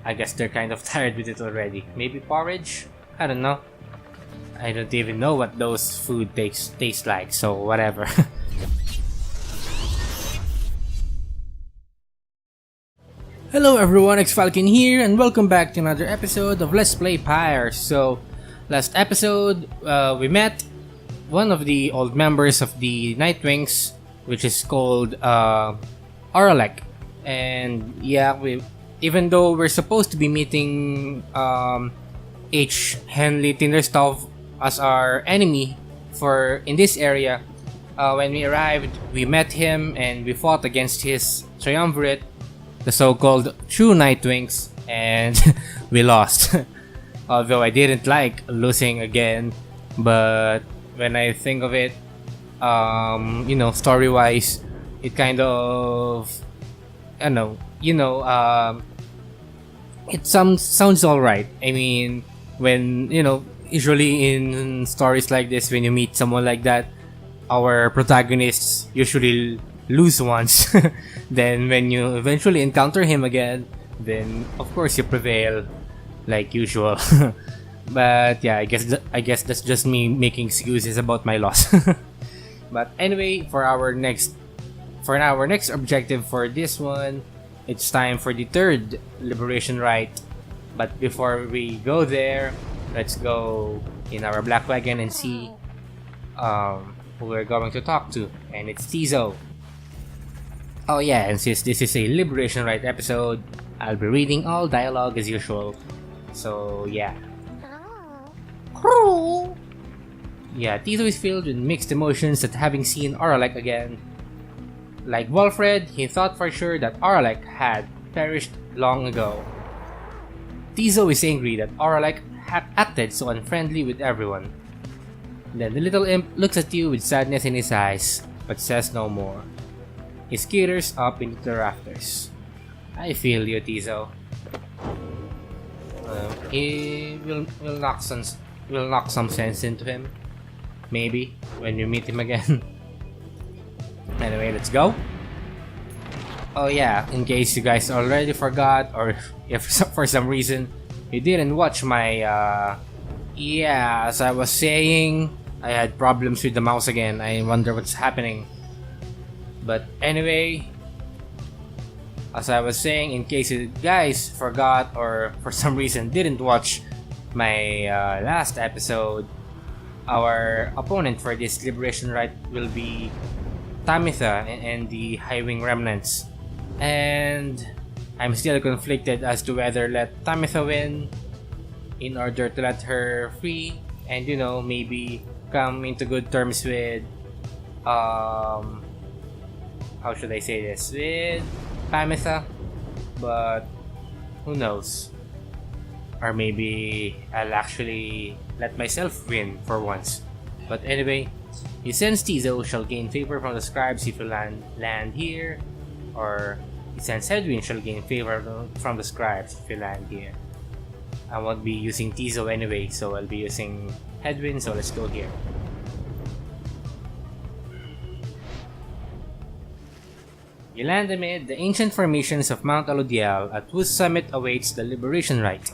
I guess they're kind of tired with it already. Maybe porridge? I don't know. I don't even know what those food taste like, so whatever. Hello everyone, XFalcon here, and welcome back to another episode of Let's Play Pyre. So, last episode, we met one of the old members of the Nightwings, which is called Oralek. And yeah, even though we're supposed to be meeting H. Henley Tinderstov as our enemy in this area, when we arrived, we met him and we fought against his triumvirate, the so-called true Nightwings, and we lost. Although I didn't like losing again, but when I think of it, story-wise, it kind of, it sounds alright. I mean, when, usually in stories like this, when you meet someone like that, our protagonists usually lose once. Then when you eventually encounter him again, then of course you prevail like usual. But yeah, I guess that's just me making excuses about my loss. But anyway, for our next objective for this one, it's time for the third Liberation Rite. But before we go there, let's go in our black wagon and see who we're going to talk to, and it's Tizo. Oh yeah, and since this is a Liberation Rite episode, I'll be reading all dialogue as usual. So yeah. Yeah, Tizo is filled with mixed emotions at having seen Oralek again. Like Wolfred, he thought for sure that Oralek had perished long ago. Tizo is angry that Oralek had acted so unfriendly with everyone. Then the little imp looks at you with sadness in his eyes, but says no more. He skitters up into the rafters. I feel you, Tizo. He will knock some sense into him. Maybe when we meet him again. Anyway, let's go. Oh yeah, in case you guys already forgot, or if for some reason you didn't watch my as I was saying, I had problems with the mouse again. I wonder what's happening. But anyway, as I was saying, in case you guys forgot or for some reason didn't watch my last episode, our opponent for this Liberation Rite will be Tamitha and the Highwing Remnants. And I'm still conflicted as to whether let Tamitha win in order to let her free and maybe come into good terms with how should I say this, with Tamitha, but who knows, or maybe I'll actually let myself win for once. But anyway, he sends Tizo shall gain favor from the scribes if you land here, or he sends Hedwin shall gain favor from the scribes if you land here. I won't be using Tizo anyway, so I'll be using Hedwin, so let's go here. You land amid the ancient formations of Mount Alodial, at whose summit awaits the Liberation Rite.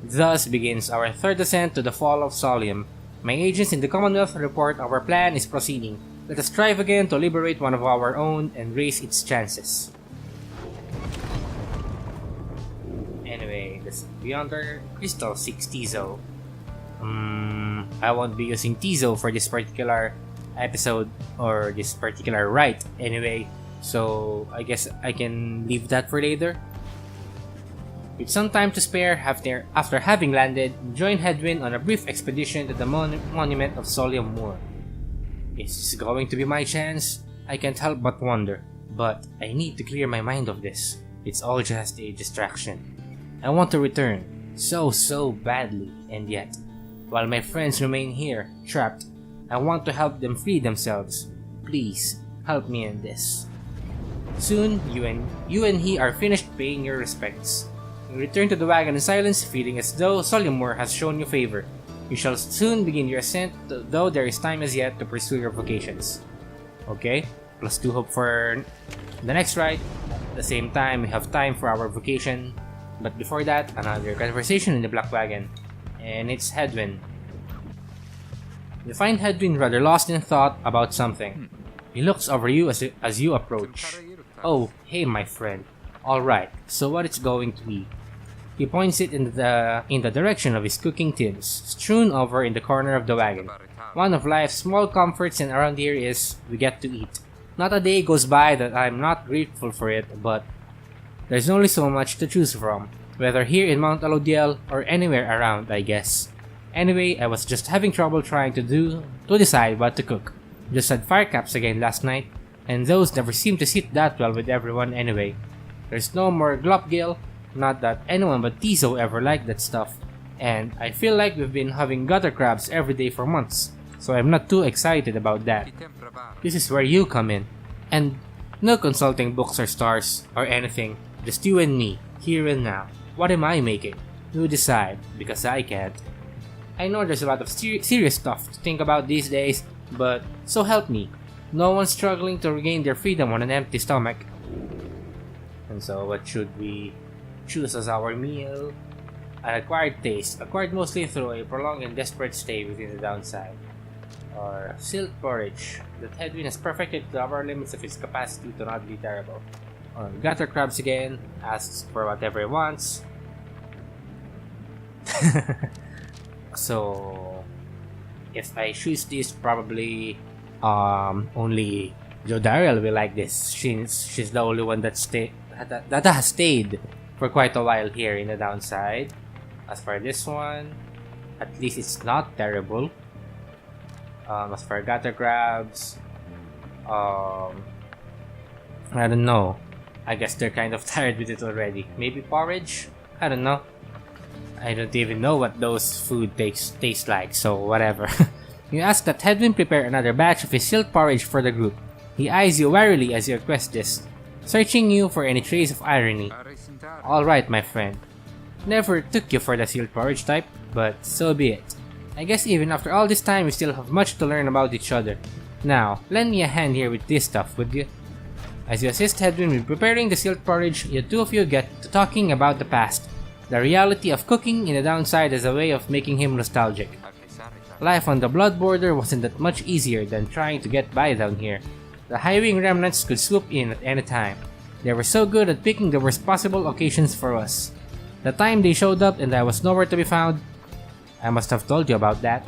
Thus begins our third ascent to the fall of Solium. My agents in the Commonwealth report our plan is proceeding. Let us strive again to liberate one of our own and raise its chances. Anyway, let's beyond our crystal 6 Tizo. I won't be using Tizo for this particular episode or this particular rite anyway. So I guess I can leave that for later. With some time to spare after having landed, join Hedwin on a brief expedition to the monument of Solium Moor. Is this going to be my chance? I can't help but wonder, but I need to clear my mind of this. It's all just a distraction. I want to return, so badly, and yet, while my friends remain here, trapped, I want to help them free themselves. Please, help me in this. Soon, you and he are finished paying your respects. You return to the wagon in silence, feeling as though Solium Moor has shown you favor. You shall soon begin your ascent, though there is time as yet to pursue your vocations. Okay, +2 hope for the next ride. At the same time, we have time for our vocation. But before that, another conversation in the Black Wagon, and it's Hedwyn. You find Hedwyn rather lost in thought about something. He looks over you as you approach. Oh, hey my friend. Alright, so what it's going to be? He points it in the direction of his cooking tins, strewn over in the corner of the wagon. One of life's small comforts and around here is we get to eat. Not a day goes by that I'm not grateful for it, but there's only so much to choose from, whether here in Mount Alodiel or anywhere around, I guess. Anyway, I was just having trouble trying to decide what to cook. Just had firecaps again last night, and those never seem to sit that well with everyone anyway. There's no more glopgil, not that anyone but Tizo ever liked that stuff, and I feel like we've been having gutter crabs every day for months, so I'm not too excited about that. This is where you come in, and no consulting books or stars or anything, just you and me, here and now. What am I making? You decide, because I can't. I know there's a lot of serious stuff to think about these days, but so help me, no one's struggling to regain their freedom on an empty stomach. And so what should we choose as our meal? An acquired taste, acquired mostly through a prolonged and desperate stay within the downside. Or silk porridge, that Hedwyn has perfected to the upper limits of its capacity to not be terrible. Or gutter crabs again, asks for whatever he wants. So if I choose this, probably only Jodariel will like this, since she's the only one that has stayed for quite a while here in the downside. As for this one, at least it's not terrible. As for gutter crabs, I don't know. I guess they're kind of tired with it already. Maybe porridge? I don't know. I don't even know what those food taste like, so whatever. You ask that Hedwyn prepare another batch of his silk porridge for the group. He eyes you warily as you request this, searching you for any trace of irony. Alright, my friend. Never took you for the silk porridge type, but so be it. I guess even after all this time we still have much to learn about each other. Now, lend me a hand here with this stuff, would you? As you assist Hedwyn with preparing the silk porridge, the two of you get to talking about the past. The reality of cooking in the downside as a way of making him nostalgic. Life on the blood border wasn't that much easier than trying to get by down here. The high-wing remnants could swoop in at any time. They were so good at picking the worst possible occasions for us. The time they showed up and I was nowhere to be found, I must have told you about that.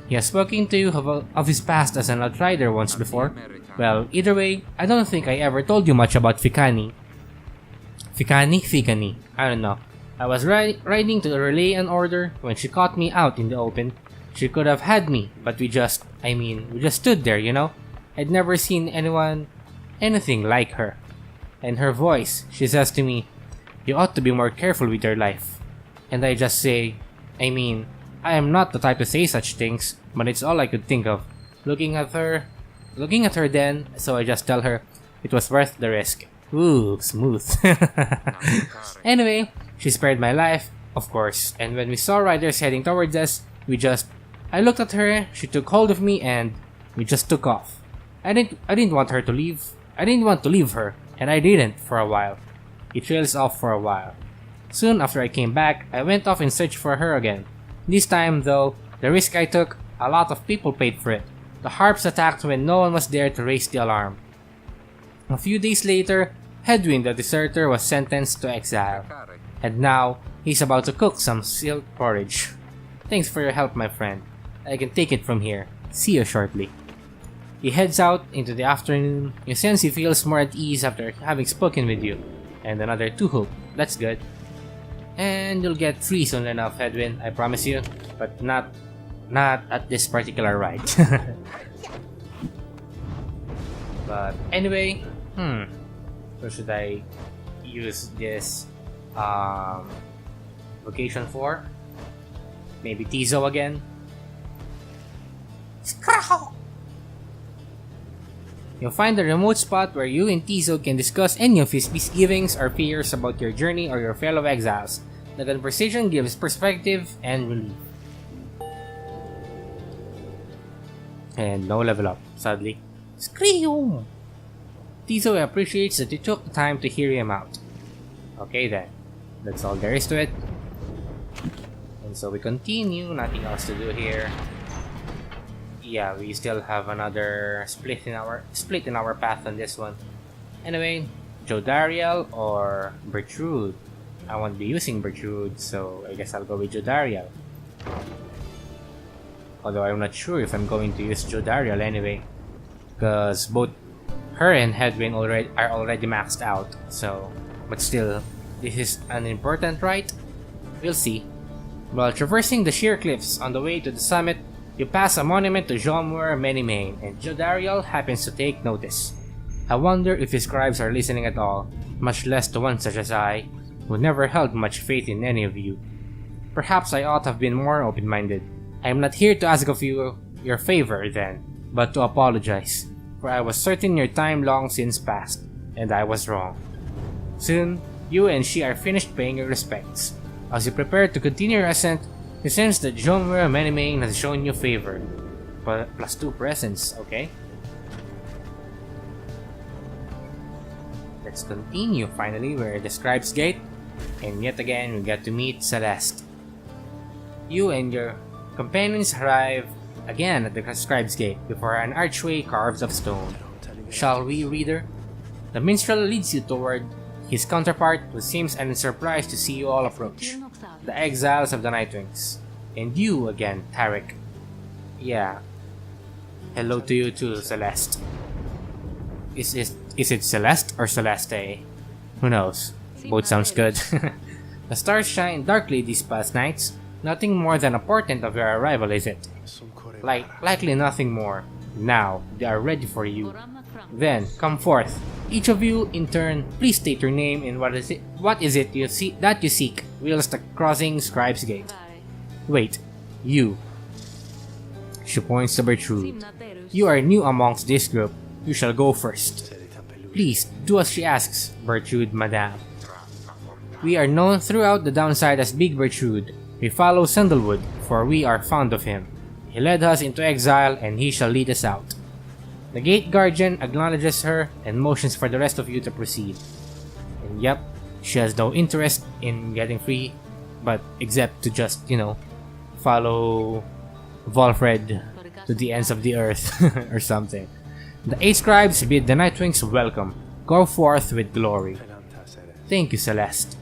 He has spoken to you of his past as an outrider once before. Well, either way, I don't think I ever told you much about Fikani. Fikani? I don't know. I was riding to relay an order when she caught me out in the open. She could have had me, but we just stood there, you know? I'd never seen anything like her. And her voice, she says to me, "You ought to be more careful with your life." And I just say, I am not the type to say such things, but it's all I could think of. Looking at her then, so I just tell her it was worth the risk. Ooh, smooth. Anyway, she spared my life, of course, and when we saw riders heading towards us, I looked at her, she took hold of me, and we just took off. I didn't want her to leave. I didn't want to leave her, and I didn't for a while. He trails off for a while. Soon after I came back, I went off in search for her again. This time, though, the risk I took, a lot of people paid for it. The harps attacked when no one was there to raise the alarm. A few days later, Hedwyn the deserter was sentenced to exile. And now, he's about to cook some silk porridge. Thanks for your help, my friend. I can take it from here. See you shortly. He heads out into the afternoon. You sense he feels more at ease after having spoken with you. And another 2 hope. That's good. And you'll get 3 soon enough, Hedwyn, I promise you. But not at this particular rite. But anyway, where should I use this location for? Maybe Tizo again? You'll find a remote spot where you and Tizo can discuss any of his misgivings or fears about your journey or your fellow exiles. The conversation gives perspective and relief. And no level up, sadly. Scream! Tizo appreciates that you took the time to hear him out. Okay then. That's all there is to it. And so we continue, nothing else to do here. Yeah, we still have another split in our path on this one. Anyway, Jodariel or Bertrude. I won't be using Bertrude, so I guess I'll go with Jodariel. Although I'm not sure if I'm going to use Jodariel anyway, because both her and Hedwyn are already maxed out. So, but still, this is an important rite. We'll see. While traversing the sheer cliffs on the way to the summit, you pass a monument to Jomwer Menimane, and Jodariel happens to take notice. I wonder if his scribes are listening at all, much less to one such as I, who never held much faith in any of you. Perhaps I ought to have been more open-minded. I am not here to ask of you your favor, then, but to apologize, for I was certain your time long since passed, and I was wrong. Soon, you and she are finished paying your respects. As you prepare to continue your ascent, you sense that Jomwer Menimane has shown you favor. Plus 2 presents, okay? Let's continue. Finally, we're at the Scribe's Gate, and yet again we get to meet Celeste. You and your companions arrive again at the Scribe's Gate before an archway carved of stone. Shall we, reader? The minstrel leads you toward his counterpart, who seems unsurprised to see you all approach. The exiles of the Nightwings. And you again, Tarek. Yeah. Hello to you too, Celeste. Is it Celeste or Celeste? Who knows? Both sounds good. The stars shine darkly these past nights. Nothing more than a portent of your arrival, is it? Likely nothing more. Now, they are ready for you. Then, come forth. Each of you, in turn, please state your name and what is it you seek whilst crossing Scribe's Gate. Wait, you. She points to Bertrude. You are new amongst this group. You shall go first. Please, do as she asks, Bertrude, madame. We are known throughout the downside as Big Bertrude. We follow Sandalwood, for we are fond of him. He led us into exile, and he shall lead us out. The gate guardian acknowledges her and motions for the rest of you to proceed. And yep, she has no interest in getting free, but except to just, follow Volfred to the ends of the earth or something. The 8 scribes bid the Nightwings welcome. Go forth with glory. Thank you, Celeste.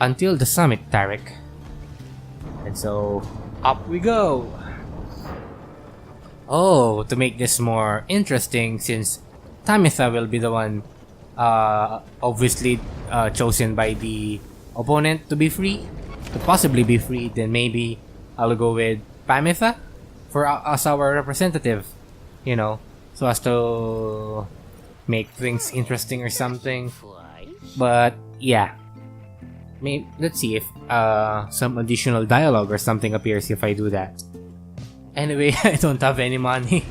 Until the summit, Tarek. And so, up we go! Oh, to make this more interesting, since Tamitha will be the one obviously chosen by the opponent to be free, to possibly be free, then maybe I'll go with Tamitha as our representative, so as to make things interesting or something. But yeah, maybe let's see if some additional dialogue or something appears if I do that. Anyway, I don't have any money.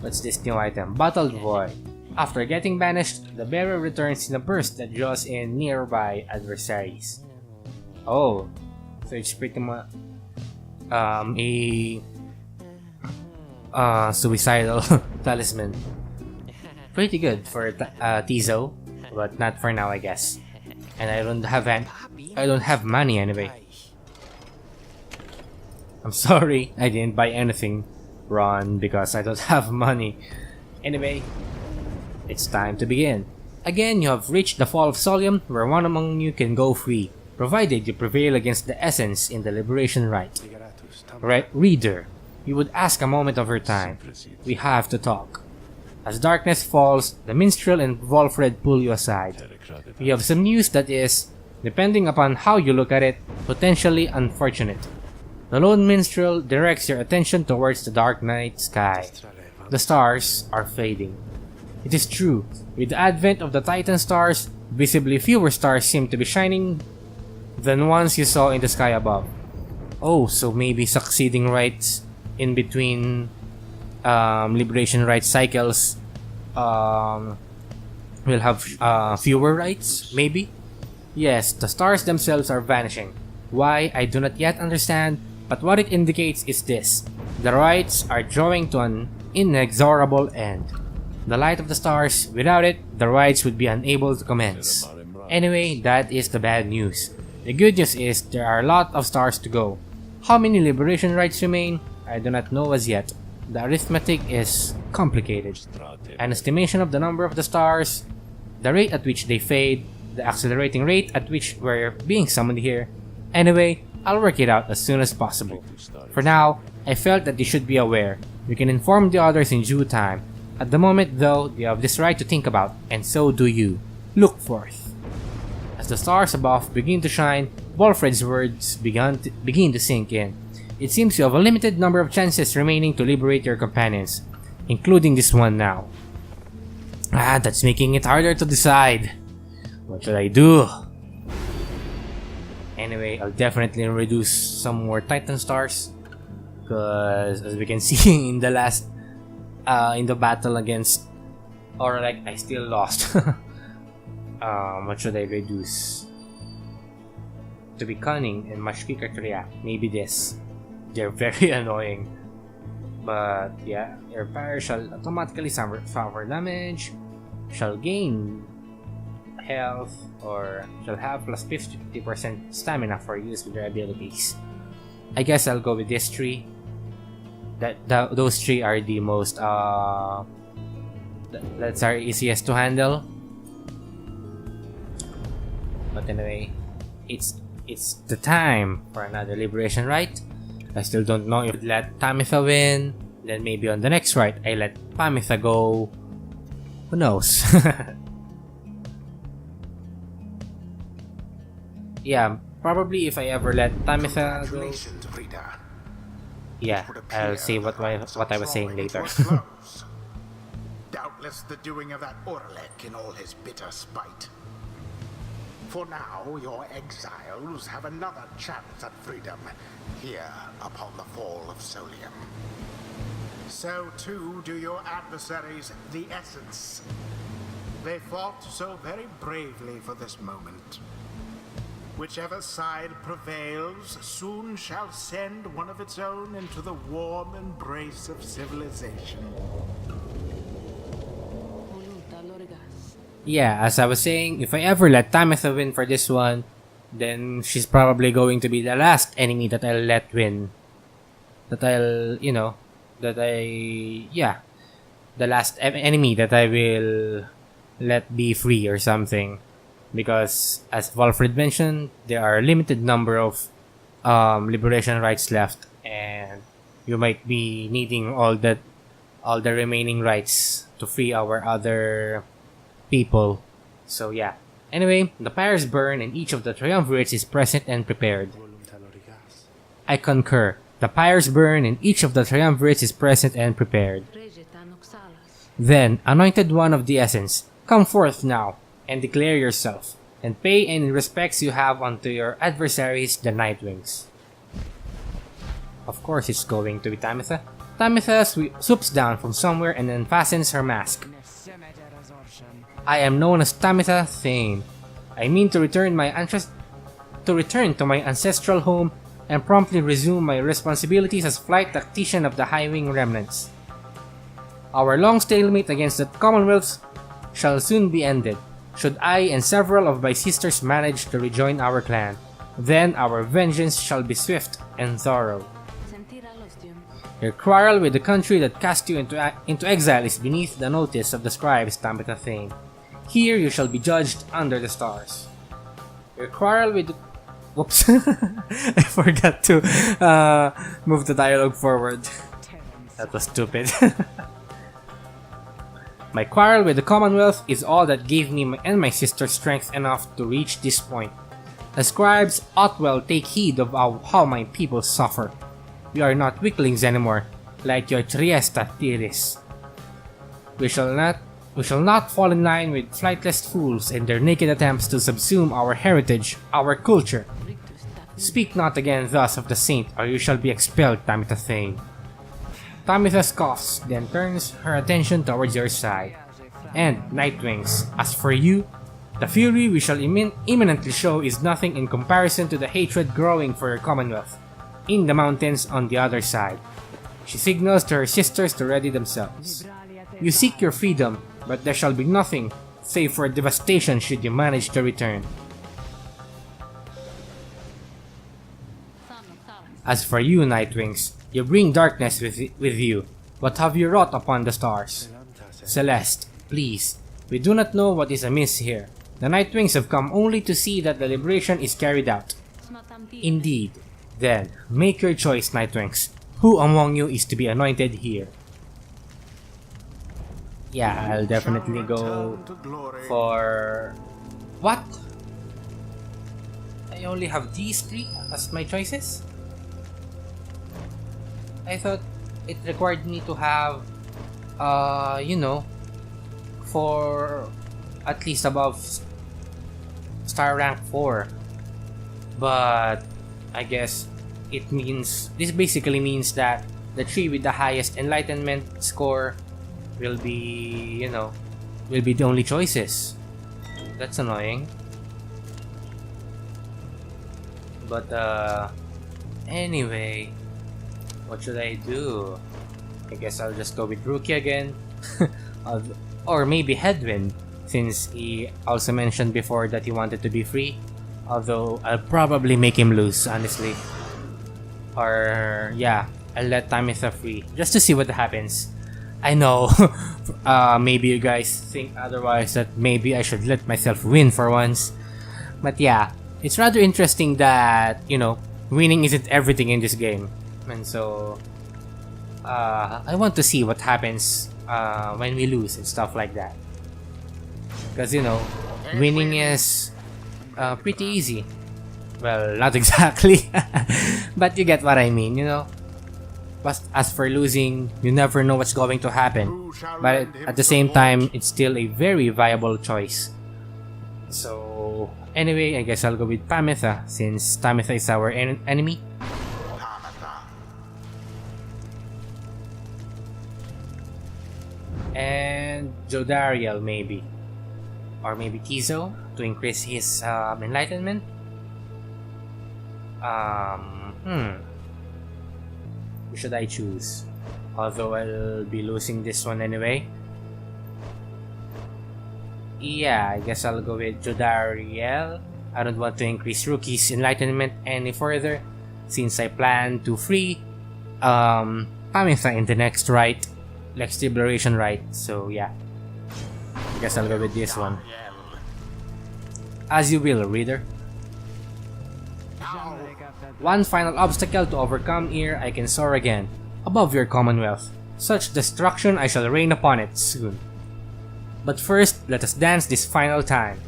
What's this new item? Bottled Void. After getting banished, the bearer returns in a burst that draws in nearby adversaries. Oh, so it's pretty much a suicidal talisman. Pretty good for Tizo, but not for now, I guess. And I don't have money anyway. I'm sorry, I didn't buy anything, Ron, because I don't have money. Anyway, it's time to begin. Again, you have reached the Fall of Solium, where one among you can go free, provided you prevail against the essence in the Liberation Rite. Reader, you would ask a moment of your time. We have to talk. As darkness falls, the minstrel and Volfred pull you aside. We have some news that is, depending upon how you look at it, potentially unfortunate. The lone minstrel directs your attention towards the dark night sky. The stars are fading. It is true, with the advent of the Titan stars, visibly fewer stars seem to be shining than ones you saw in the sky above. Oh, so maybe succeeding rites in between Liberation Rite cycles will have fewer rites, maybe? Yes, the stars themselves are vanishing. Why, I do not yet understand, but what it indicates is this: the rites are drawing to an inexorable end. The light of the stars, without it, the rites would be unable to commence. Anyway, that is the bad news. The good news is there are a lot of stars to go. How many Liberation Rites remain? I do not know as yet. The arithmetic is complicated. An estimation of the number of the stars, the rate at which they fade, the accelerating rate at which we're being summoned here. Anyway, I'll work it out as soon as possible. For now, I felt that you should be aware. We can inform the others in due time. At the moment though, they have this right to think about, and so do you. Look forth. As the stars above begin to shine, Wolfred's words begin to sink in. It seems you have a limited number of chances remaining to liberate your companions, including this one now. That's making it harder to decide. What should I do? Anyway, I'll definitely reduce some more Titan stars, because as we can see in the last, in the battle against, or like I still lost. What should I reduce? To be cunning and much quicker to react. Maybe this. They're very annoying. But yeah, your Pyre shall automatically suffer damage, shall gain health, or shall have plus 50% stamina for use with their abilities. I guess I'll go with this tree. Those three are the most that's our easiest to handle. But anyway, it's the time for another Liberation Rite. I still don't know if I let Tamitha win. Then maybe on the next rite I let Tamitha go. Who knows? Yeah, probably if I ever let Tamitha go. Yeah, I'll say what I was saying later. Doubtless the doing of that Orlek in all his bitter spite. For now, your exiles have another chance at freedom here upon the fall of Solium. So too do your adversaries, the Essence. They fought so very bravely for this moment. Whichever side prevails soon shall send one of its own into the warm embrace of civilization. Yeah, as I was saying, if I ever let Tamitha win for this one, then she's probably going to be the last enemy that I'll let win. The last enemy that I will let be free or something. Because, as Wolfred mentioned, there are a limited number of Liberation Rites left, and you might be needing all the remaining rites to free our other people. So yeah. Anyway, the pyres burn and each of the triumvirates is present and prepared. I concur. The pyres burn and each of the triumvirates is present and prepared. Then, anointed one of the essence, come forth now and declare yourself, and pay any respects you have unto your adversaries, the Nightwings. Of course it's going to be Tamitha. Tamitha swoops down from somewhere and then fastens her mask. I am known as Tamitha Thane. I mean to return to my ancestral home and promptly resume my responsibilities as flight tactician of the High Wing Remnants. Our long stalemate against the Commonwealth shall soon be ended, should I and several of my sisters manage to rejoin our clan. Then our vengeance shall be swift and thorough. Your quarrel with the country that cast you into exile is beneath the notice of the scribes, Tamitha Thane. Here you shall be judged under the stars. Your quarrel with... Whoops. I forgot to move the dialogue forward. That was stupid. My quarrel with the Commonwealth is all that gave me and my sister strength enough to reach this point. The scribes ought well take heed of how my people suffer. We are not weaklings anymore, like your Triesta Tiris. We shall not fall in line with flightless fools and their naked attempts to subsume our heritage, our culture. Speak not again thus of the saint, or you shall be expelled, Tamitha Thane. Tamitha scoffs, then turns her attention towards your side. And, Nightwings, as for you, the fury we shall imminently show is nothing in comparison to the hatred growing for your Commonwealth, in the mountains on the other side. She signals to her sisters to ready themselves. You seek your freedom, but there shall be nothing save for devastation should you manage to return. As for you, Nightwings, you bring darkness with you. What have you wrought upon the stars? Celeste, please, we do not know what is amiss here. The Nightwings have come only to see that the liberation is carried out. Indeed. Then, make your choice, Nightwings. Who among you is to be anointed here? Yeah, I'll definitely go for... What? I only have these three as my choices? I thought it required me to have, you know, for at least above star rank 4. But I guess it means, this basically means that the 3 with the highest enlightenment score will be, you know, will be the only choices. That's annoying. But anyway, what should I do? I guess I'll just go with Rookie again. Or maybe Headwind, since he also mentioned before that he wanted to be free. Although I'll probably make him lose, honestly. Or yeah, I'll let Tamitha free just to see what happens. I know, maybe you guys think otherwise, that maybe I should let myself win for once. But yeah, it's rather interesting that, you know, winning isn't everything in this game. And so, I want to see what happens when we lose and stuff like that. Because, you know, winning is pretty easy. Well, not exactly, but you get what I mean, you know. But as for losing, you never know what's going to happen. But at the same time, it's still a very viable choice. So, anyway, I guess I'll go with Tamitha, since Tamitha is our enemy. And Jodariel, maybe. Or maybe Tizo, to increase his enlightenment. Who should I choose? Although I'll be losing this one anyway. Yeah, I guess I'll go with Jodariel. I don't want to increase Rookie's enlightenment any further, since I plan to free Tamitha in the next rite, next Liberation Rite. So yeah, I guess I'll go with this one. As you will, reader. One final obstacle to overcome ere I can soar again, above your commonwealth. Such destruction I shall rain upon it soon. But first, let us dance this final time.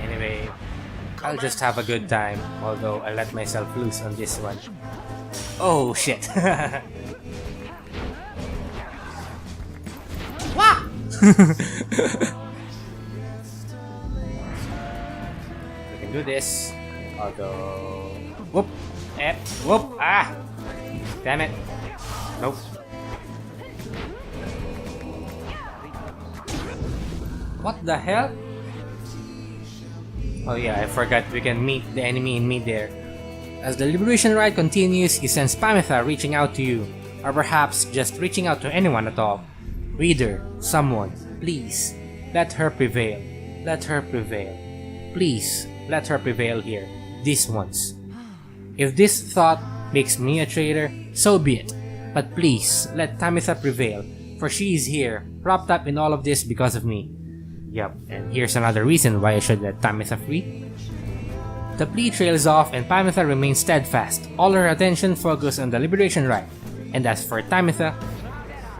Anyway, I'll just have a good time, although I let myself loose on this one. Oh shit! Wah! Do this, although whoop, whoop, ah, damn it, nope. What the hell? Oh yeah, I forgot we can meet the enemy in midair. As the Liberation Rite continues, he sends Tamitha reaching out to you, or perhaps just reaching out to anyone at all. Reader, someone, please, let her prevail. Let her prevail. Please. Let her prevail here, this once. If this thought makes me a traitor, so be it. But please, let Tamitha prevail, for she is here, wrapped up in all of this because of me. Yup, and here's another reason why I should let Tamitha free. The plea trails off and Tamitha remains steadfast, all her attention focused on the Liberation Rite. And as for Tamitha,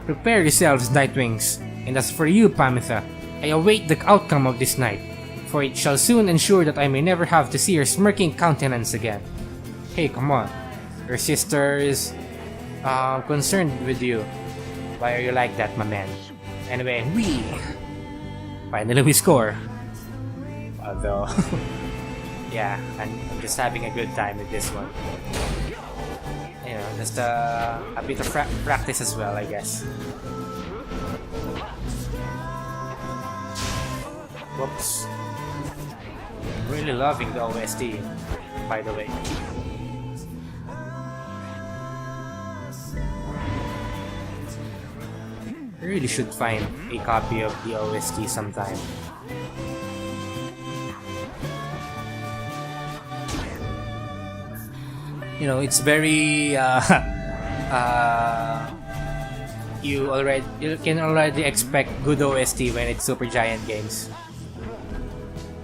prepare yourselves, Nightwings. And as for you, Tamitha, I await the outcome of this night. For it shall soon ensure that I may never have to see your smirking countenance again. Hey, come on. Your sister is concerned with you. Why are you like that, my man? Anyway, finally we score. Although, yeah, I'm just having a good time with this one. You know, just a bit of practice as well, I guess. Whoops. I'm really loving the OST, by the way. I really should find a copy of the OST sometime. You know, it's very you can already expect good OST when it's Supergiant games.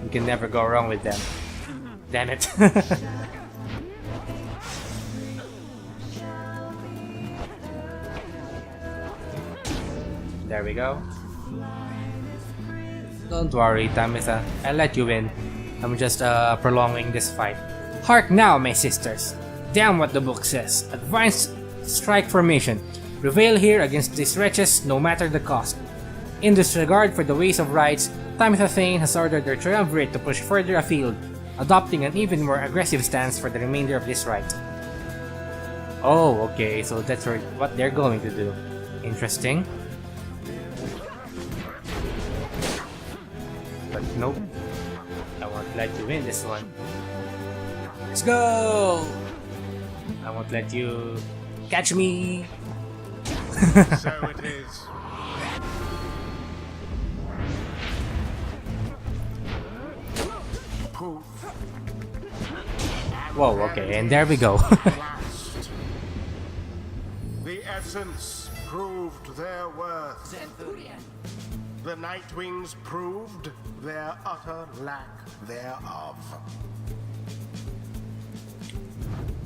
You can never go wrong with them. Damn it. There we go. Don't worry, Tamitha. I'll let you win. I'm just prolonging this fight. Hark now, my sisters. Damn what the book says. Advanced strike formation. Prevail here against these wretches no matter the cost. In disregard for the ways of rights, Tamitha Thane has ordered their triumvirate to push further afield, adopting an even more aggressive stance for the remainder of this rite. Oh, okay, so that's what they're going to do. Interesting. But nope. I won't let you win this one. Let's go! I won't let you catch me! So it is. Poof. Whoa, okay, and there we go. The essence proved their worth. The Nightwings proved their utter lack thereof.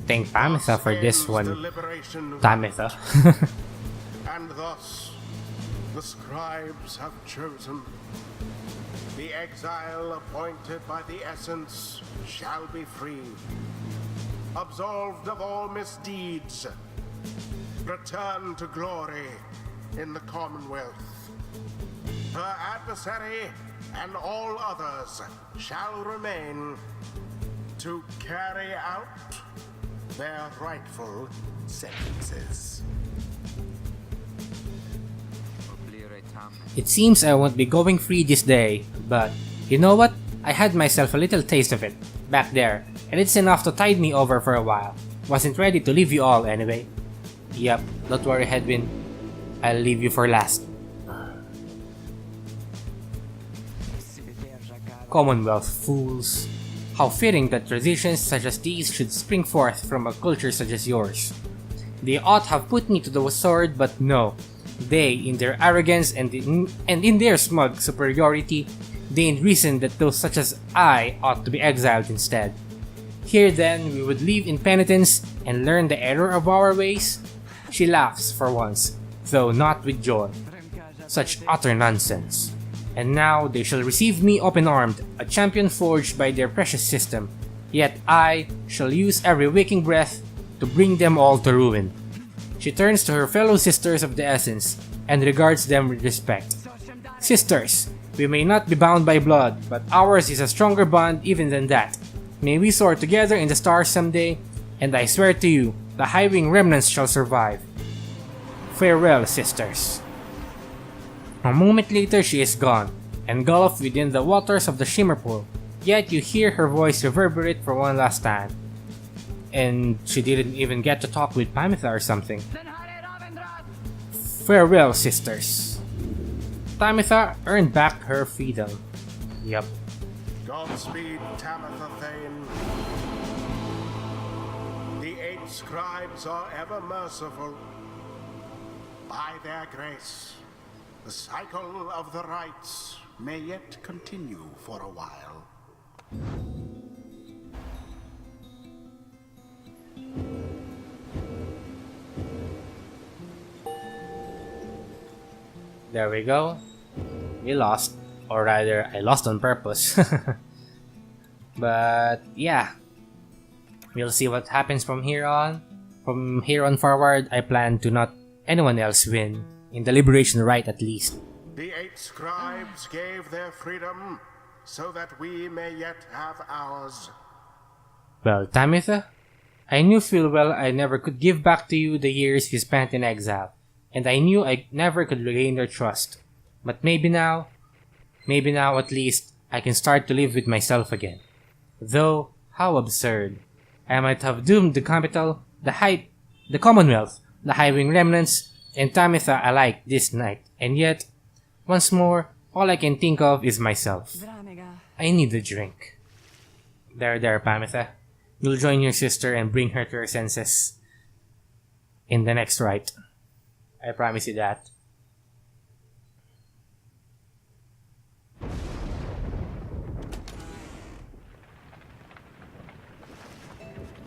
Thank Tamitha for this one. Tamitha. And thus, the scribes have chosen. The exile appointed by the essence shall be free, absolved of all misdeeds, return to glory in the Commonwealth. Her adversary and all others shall remain to carry out their rightful sentences. It seems I won't be going free this day, but you know what? I had myself a little taste of it back there, and it's enough to tide me over for a while. Wasn't ready to leave you all anyway. Yep, don't worry, Hedwin. I'll leave you for last. Commonwealth fools. How fitting that traditions such as these should spring forth from a culture such as yours. They ought have put me to the sword, but no. They, in their arrogance and in their smug superiority, deigned reason that those such as I ought to be exiled instead. Here then we would live in penitence and learn the error of our ways? She laughs for once, though not with joy. Such utter nonsense. And now they shall receive me open-armed, a champion forged by their precious system. Yet I shall use every waking breath to bring them all to ruin. She turns to her fellow sisters of the essence and regards them with respect. Sisters, we may not be bound by blood, but ours is a stronger bond even than that. May we soar together in the stars someday, and I swear to you, the high-wing remnants shall survive. Farewell, sisters. A moment later she is gone, engulfed within the waters of the Shimmer Pool, yet you hear her voice reverberate for one last time. And she didn't even get to talk with Tamitha or something. Farewell, sisters. Tamitha earned back her freedom. Yup. Godspeed, Tamitha Thane. The 8 scribes are ever merciful. By their grace, the cycle of the rites may yet continue for a while. There we go. We lost. Or rather, I lost on purpose. But yeah. We'll see what happens from here on. From here on forward, I plan to not anyone else win. In the Liberation Rite at least. The 8 scribes gave their freedom so that we may yet have ours. Well, Tamitha, I knew full well I never could give back to you the years you spent in exile, and I knew I never could regain your trust. But maybe now at least, I can start to live with myself again. Though, how absurd. I might have doomed the capital, the Commonwealth, the High-Wing remnants, and Tamitha alike this night, and yet, once more, all I can think of is myself. I need a drink. There, Tamitha. You'll join your sister and bring her to her senses in the next rite. I promise you that.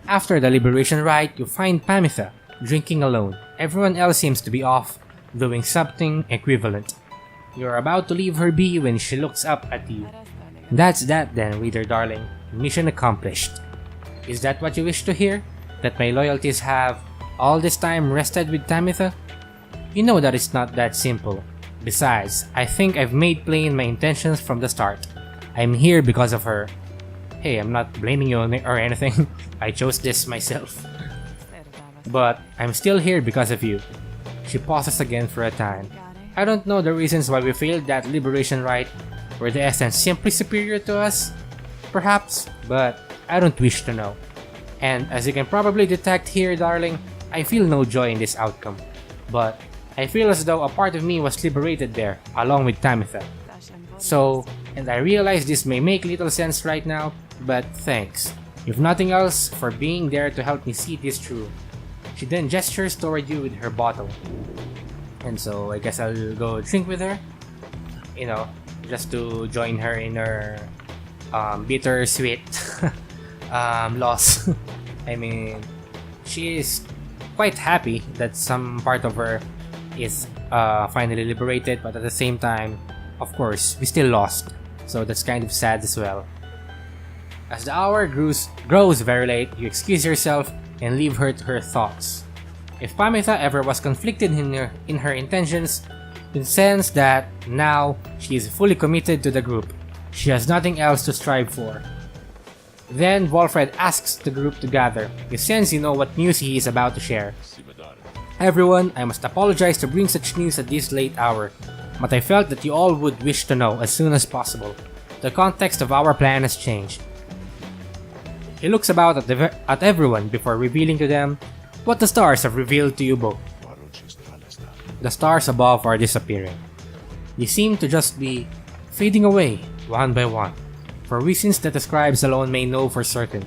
After the Liberation Rite, you find Tamitha drinking alone. Everyone else seems to be off, doing something equivalent. You're about to leave her be when she looks up at you. That's that then, reader darling. Mission accomplished. Is that what you wish to hear? That my loyalties have, all this time, rested with Tamitha? You know that it's not that simple. Besides, I think I've made plain my intentions from the start. I'm here because of her. Hey, I'm not blaming you or anything. I chose this myself. But I'm still here because of you. She pauses again for a time. I don't know the reasons why we failed that Liberation Rite. Were the essence simply superior to us? Perhaps, but I don't wish to know. And as you can probably detect here, darling, I feel no joy in this outcome. But I feel as though a part of me was liberated there, along with Tamitha. So, and I realize this may make little sense right now, but thanks, if nothing else, for being there to help me see this through. She then gestures toward you with her bottle. And so I guess I'll go drink with her. You know, just to join her in her bittersweet loss. I mean, she is quite happy that some part of her is finally liberated, but at the same time, of course, we still lost. So that's kind of sad as well. As the hour grows very late, you excuse yourself and leave her to her thoughts. If Tamitha ever was conflicted in her intentions, you sense that now she is fully committed to the group. She has nothing else to strive for. Then Wolfred asks the group to gather. You sense you know what news he is about to share. Everyone, I must apologize to bring such news at this late hour, but I felt that you all would wish to know as soon as possible. The context of our plan has changed. He looks about at everyone before revealing to them what the stars have revealed to you both. The stars above are disappearing. They seem to just be fading away one by one, for reasons that the scribes alone may know for certain,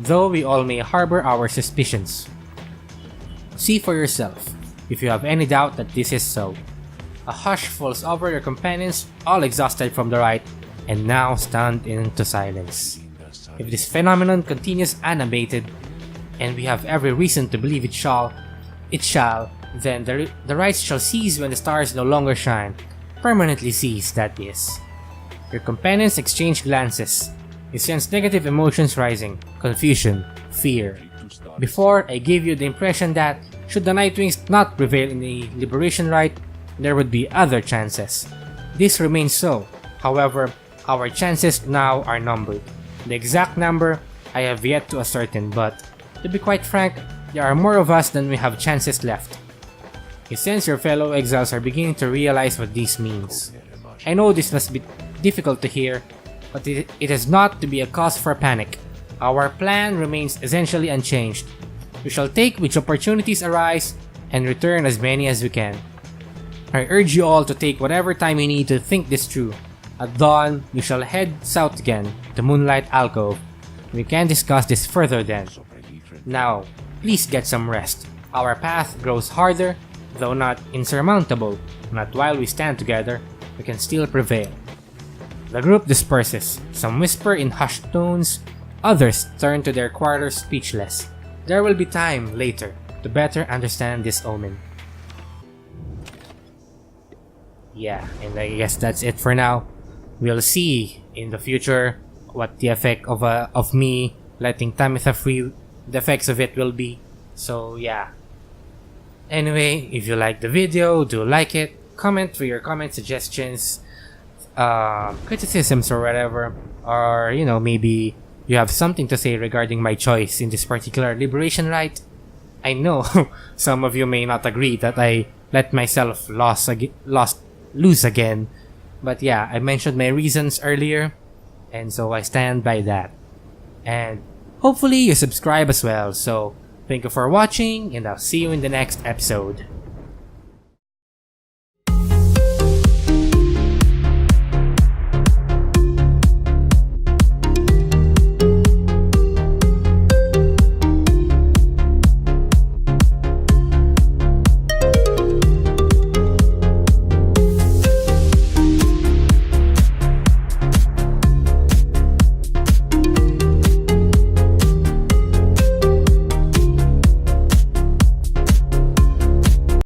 though we all may harbor our suspicions. See for yourself, if you have any doubt that this is so. A hush falls over your companions, all exhausted from the rite, and now stunned into silence. If this phenomenon continues unabated, and we have every reason to believe it shall, then the rites shall cease when the stars no longer shine. Permanently cease, that is. Your companions exchange glances. You sense negative emotions rising, confusion, fear. Before, I gave you the impression that, should the Nightwings not prevail in the Liberation Rite, there would be other chances. This remains so. However, our chances now are numbered. The exact number, I have yet to ascertain, but, to be quite frank, there are more of us than we have chances left. You sense your fellow exiles are beginning to realize what this means. I know this must be difficult to hear, but it is not to be a cause for panic. Our plan remains essentially unchanged. We shall take which opportunities arise and return as many as we can. I urge you all to take whatever time you need to think this through. At dawn, we shall head south again, to Moonlight Alcove. We can discuss this further then. Now, please get some rest. Our path grows harder, though not insurmountable. Not while we stand together, we can still prevail. The group disperses. Some whisper in hushed tones, others turn to their quarters speechless. There will be time later to better understand this omen. Yeah, and I guess that's it for now. We'll see in the future what the effect of me letting Tamitha free, the effects of it will be. So yeah. Anyway, if you like the video, do like it, comment for your comment suggestions, criticisms or whatever, or you know, maybe you have something to say regarding my choice in this particular Liberation Rite. I know some of you may not agree that I let myself lose again, but yeah, I mentioned my reasons earlier, and so I stand by that. And hopefully you subscribe as well, so thank you for watching, and I'll see you in the next episode.